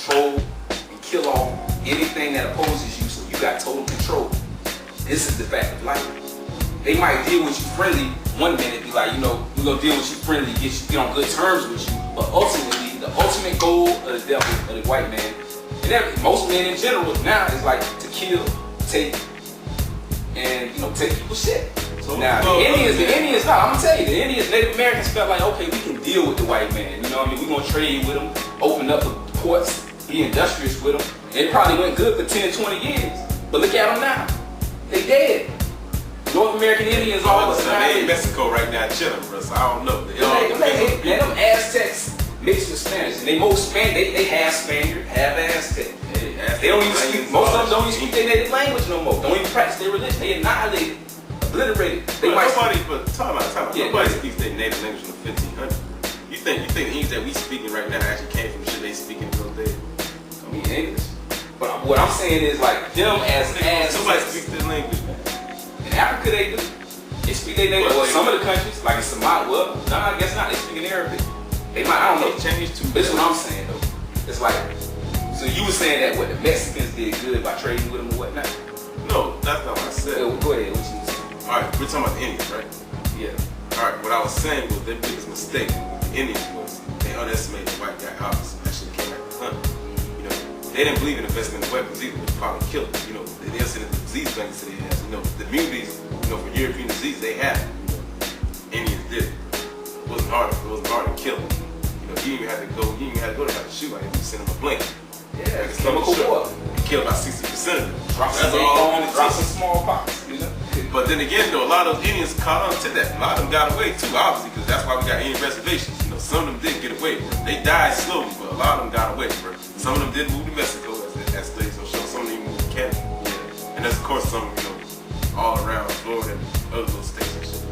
control and kill off anything that opposes you, so you got total control. This is the fact of life. They might deal with you friendly one minute, be like, you know, we're gonna deal with you friendly, get on good terms with you, but ultimately, the ultimate goal of the devil, of the white man, and most men in general now is like to kill, take, and take people's shit. So now the Indians, no, I'm gonna tell you, the Indians, Native Americans felt like, okay, we can deal with the white man. You know what I mean? We're gonna trade with them, open up the ports, be industrious with them. It probably went good for 10, 20 years, but look at them now. They dead. North American Indians all the time. They in Mexico right now chilling, bro. So I don't know. Them Aztecs mixed with Spanish, and they half Spaniard, half Aztec. They don't even speak. Most of them don't even speak their native language no more. Don't even practice their religion. They annihilated, obliterated. Nobody speaks their native language in the 1500s. You think the English that we speaking right now actually came from shit they speaking in those days? I mean English. But what I'm saying is like them as somebody speaks their language, man. In Africa they do. They speak their language. Well, some of the countries, like in Somalia, well, no, I guess not. They speak in Arabic. They might, I don't know. Change too. This is what I'm saying though. It's like, so you were saying that what the Mexicans did good by trading with them or whatnot? No, that's not what I said. Well, go ahead. What you saying? All right, we're talking about the Indians, right? Yeah. All right, what I was saying was their biggest mistake with the Indians was they underestimated the white guy house actually came back to hunt. You know, they didn't believe in investing in weapons either, which probably killed them. You know, they didn't send the disease blankets to their ass. You know, the immunities, for European disease, they had it. Indians did it. It wasn't hard to kill them. You even had to go to have to shoot like if you send them a blanket. Yeah, it's chemical war. You killed about 60% of them. That's all drops in smallpox, you know? But then again, though, a lot of those Indians caught on to that. A lot of them got away too, obviously, because that's why we got Indian reservations. You know, some of them did get away, bro. They died slowly, but a lot of them got away, bro. Some of them did move to Mexico, as studies will show. Some of them moved to Canada. Yeah. And there's of course some, all around Florida and other little states and shit.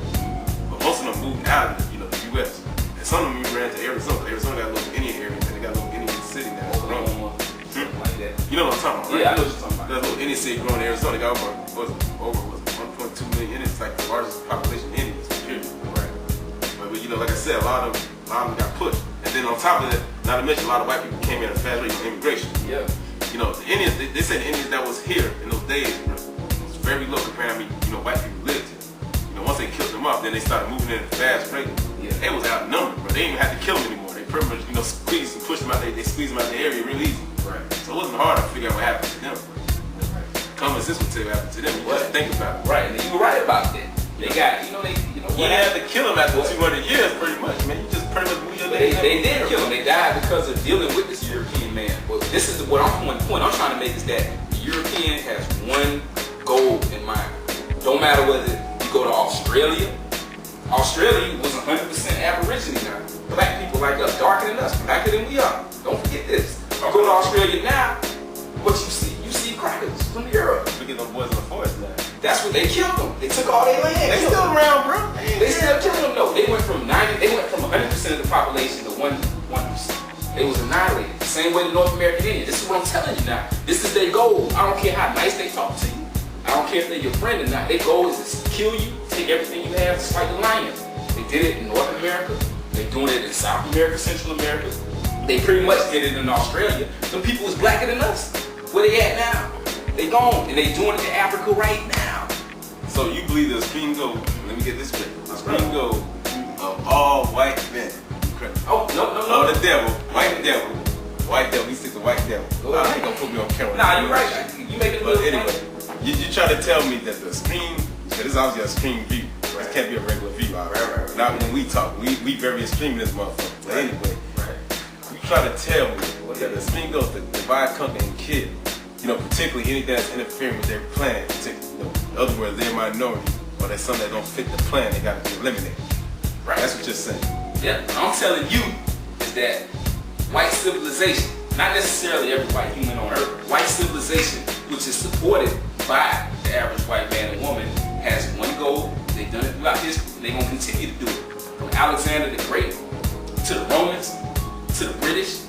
But most of them moved out of the U.S. And some of them even ran to Arizona. Arizona got a little Indian area, and they got a little Indian city now. Like that. You know what I'm talking about, right? Yeah, I know what you're talking about. That little Indian city growing in Arizona, they got over 1.2 million Indians. It's like the largest population of Indians, period. Right. But like I said, a lot of them got pushed. And then on top of that, not to mention a lot of white people came in at a fast rate of immigration. Yeah. The Indians, they said the Indians that was here in those days, bro, was very low compared to white people lived here. Once they killed them off, then they started moving in at a fast rate. Yeah. They was outnumbered, bro. They didn't even have to kill them anymore. They pretty much, squeezed and pushed them out. They squeezed them out of the area real easy. Right. So it wasn't hard to figure out what happened to them. Right. Common sense would tell you what happened to them. You just think about it. Right, and you were right about that. They got, you didn't have to kill them after 200 years, pretty much, man. You just pretty much move your name. They did kill them. They died because of dealing with this European man. But this is what the point I'm trying to make is that the European has one goal in mind. Don't matter whether you go to Australia. Australia was 100% Aborigine now. Black people like us, darker than us, blacker than we are. Don't forget this. You go to Australia now, what you see? You see crackers from Europe. Look at those boys in the forest now. That's what they killed them. They took all their land. They still around, bro. They still killing them though. They went from 100% of the population to 1%. They was annihilated. The same way the North American Indians. This is what I'm telling you now. This is their goal. I don't care how nice they talk to you. I don't care if they're your friend or not. Their goal is to kill you, take everything you have, just like the lion. They did it in North America. They're doing it in South America, Central America. They pretty much did it in Australia. Some people was blacker than us. Where they at now? They gone, and they doing it in Africa right now. So you believe the supreme goal, let me get this straight, the supreme goal of all white men. Oh, no. Oh, the devil, white devil, he stick to white devil. I ain't gonna put me on camera. Nah, you're right. You make it. But anyway, you try to tell me that the extreme, this is obviously a extreme view. Right. This can't be a regular view. Right. Not when we talk. We very extreme in this motherfucker. But anyway, you try to tell me that the extreme goal is to divide, conquer, and kill. Particularly anything that's interfering with their plan. In other words, they're a minority, or there's something that don't fit the plan, they gotta be eliminated. Right. That's what you're saying. Yeah, what I'm telling you is that white civilization, not necessarily every white human on earth, white civilization, which is supported by the average white man and woman, has one goal. They've done it throughout history, and they're gonna continue to do it. From Alexander the Great, to the Romans, to the British,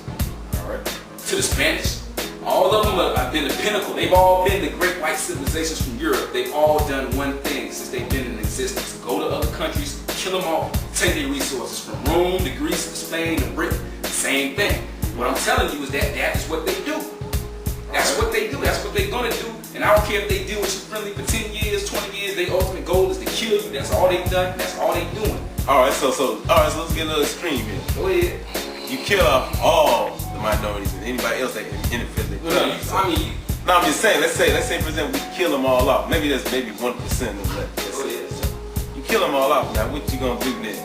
to the Spanish. All of them have been the pinnacle. They've all been the great white civilizations from Europe. They've all done one thing since they've been in existence. Go to other countries, kill them all, take their resources from Rome to Greece to Spain to Britain. Same thing. What I'm telling you is that is what they do. That's what they do. That's what they're gonna do. And I don't care if they deal with you friendly for 10 years, 20 years. Their ultimate goal is to kill you. That's all they've done. That's all they're doing. All right, so let's get a little extreme here. Go ahead. You kill off all the minorities and anybody else that can interfere. No, I'm just saying. Let's say for example we kill them all off. Maybe that's 1% of that. Go ahead. You kill them all off. Now what you gonna do then?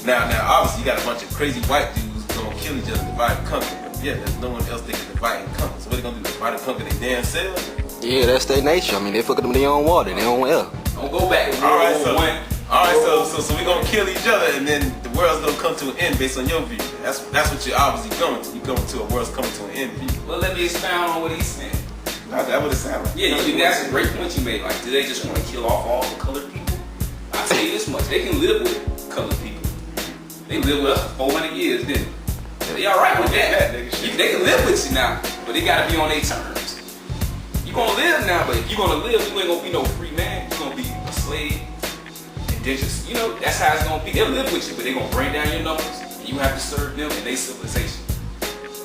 Now obviously you got a bunch of crazy white dudes gonna kill each other, divide and conquer. But yeah, there's no one else they can divide and conquer. So what they gonna do? Divide and conquer their damn selves? Yeah, that's their nature. I mean, they fuck them in their own water, their own air. Don't go back to All right, one. so we gonna kill each other, and then the world's gonna come to an end based on your view. That's what you're obviously going to. You're going to a world's coming to an end view. Well, let me expound on what he's saying. No, that would it sound like. Yeah, that's a great point you made. Like, do they just want to kill off all the colored people? I tell you this much: they can live with colored people. They lived with us for 400 years, didn't they? They all right with that. They can live with you now, but they gotta be on their terms. You gonna live now, but if you gonna live, you ain't gonna be no free man. You gonna be a slave. Indentured. You know, that's how it's gonna be. They'll live with you, but they gonna bring down your numbers, and you have to serve them in their civilization.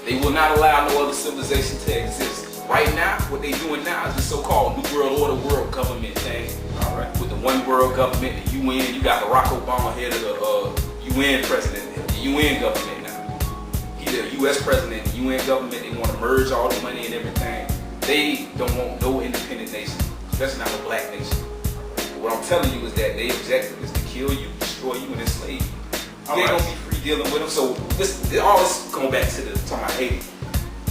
They will not allow no other civilization to exist. Right now, what they doing now is the so-called New World Order world government thing. All right, with the one world government, the UN. You got Barack Obama head of the UN president, the UN government now. He's the US president, the UN government. They want to merge all the money and everything. They don't want no independent nation, especially not a black nation. What I'm telling you is that their objective is to kill you, destroy you, and enslave you. You ain't gonna be free dealing with them. So all this going back to talking about Haiti.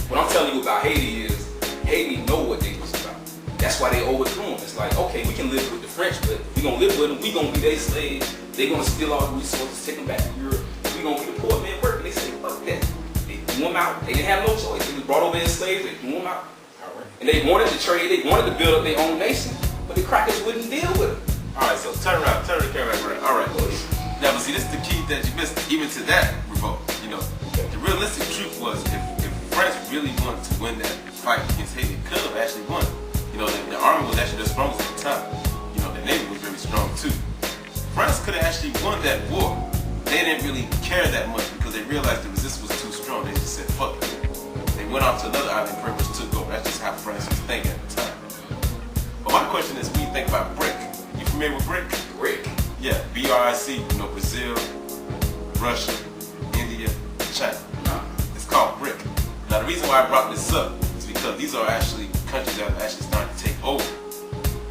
What I'm telling you about Haiti is Haiti know what they was about. That's why they overthrew them. It's like, okay, we can live with the French, but we gonna live with them. We gonna be their slaves. They gonna steal all the resources, take them back to Europe. We gonna be the poor men working. They say, fuck that. They threw them out. They didn't have no choice. They was brought over as slaves. They threw them out. And they wanted to trade. They wanted to build up their own nation. But the crackers wouldn't deal with them. All right, so turn the camera around. All right. Now, but see, this is the key that you missed, even to that revolt. You know, the realistic truth was if France really wanted to win that fight against Haiti, it could have actually won. You know, the army was actually the strongest at the time. You know, the navy was very strong too. France could have actually won that war. They didn't really care that much because they realized the resistance was too strong. They just said, fuck it. They went off to another island and pretty much took over. That's just how France was thinking at the time. But my question is, when you think about BRIC, you familiar with BRIC? BRIC. Yeah, BRIC, you know, Brazil, Russia, India, China. It's called BRIC. Now the reason why I brought this up is because these are actually countries that are actually starting to take over.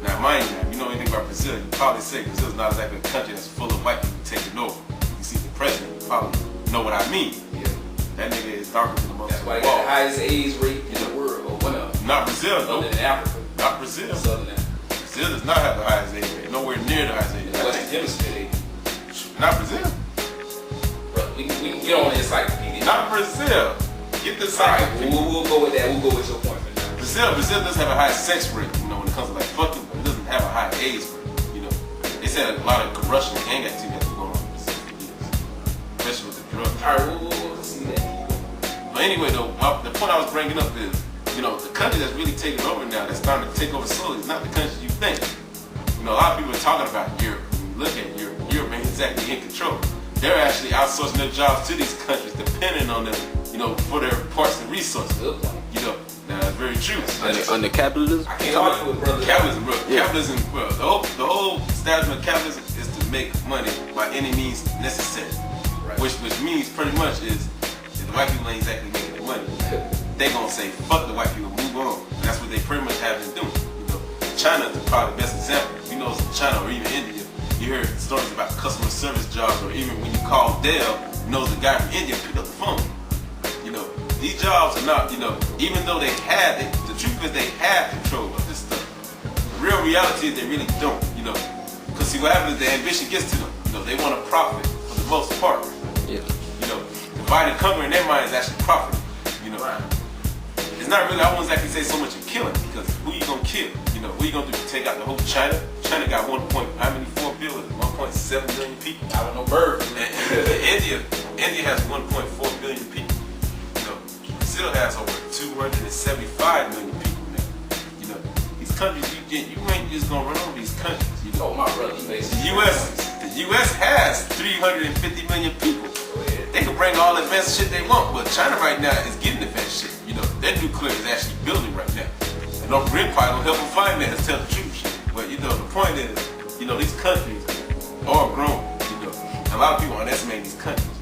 Now mind you, if you know anything about Brazil, you probably say Brazil's not exactly a country that's full of white people taking over. You see the president, you probably know what I mean. Yeah. That nigga is darker than the most. That's why they got the highest AIDS rate in the world, or one of them. Not Brazil, though. Other than Africa. Not Brazil. Southern Africa. Brazil does not have the highest AIDS rate. Nowhere near the highest AIDS rate. Western Hemisphere. Not Brazil. Bro, we can get on the encyclopedia. Not Brazil. Get this Alright, right. we'll go with that. We'll go with your point for now. Brazil does have a high sex rate, you know, when it comes to like fucking, but it doesn't have a high AIDS rate, you know. They said a lot of corruption and gang activity has been going on in Brazil for years, especially with the drugs. Alright, we'll see that. But anyway, though, the point I was bringing up is, you know, the country that's really taking over now, that's starting to take over slowly, is not the country you think. You know, a lot of people are talking about Europe. When you look at Europe, Europe ain't exactly in control. They're actually outsourcing their jobs to these countries, depending on them, you know, for their parts and resources. Good point. You know, that's very true. Under capitalism? I can't argue with brother. Capitalism, bro. Yeah. Capitalism, bro. The whole establishment of capitalism is to make money by any means necessary. Right. Which means pretty much is if the white people ain't exactly making the money, they gonna say fuck the white people, move on. And that's what they pretty much have been doing. You know, China is probably the best example. You know, China or even India, you hear stories about customer service jobs, or even when you call Dell, knows the guy from India pick up the phone. You know, these jobs are not, you know, even though the truth is they have control of this stuff. The real reality is they really don't, you know. Because see what happens is the ambition gets to them. You know, they want to profit for the most part. Yeah. You know, divide and conquer in their mind is actually profiting. You know, it's not really, I wouldn't exactly say so much of killing, because who you gonna kill? You know, who you gonna do? Take out the whole China? China got 4 billion, 1.7 billion people. I don't know bird. India has 1.4 billion people. You know, Brazil has over 275 million people now. You know, these countries you ain't just gonna run over these countries. You know, Oh, my brother, you made the U.S. has 350 million people. Go ahead. they can bring all the advanced shit they want, but China right now is getting advanced shit. You know, their nuclear is actually building right now. And North Korea probably don't help them finance, tell the truth. But you know, the point is, you know, these countries are grown. You know, a lot of people underestimate these countries.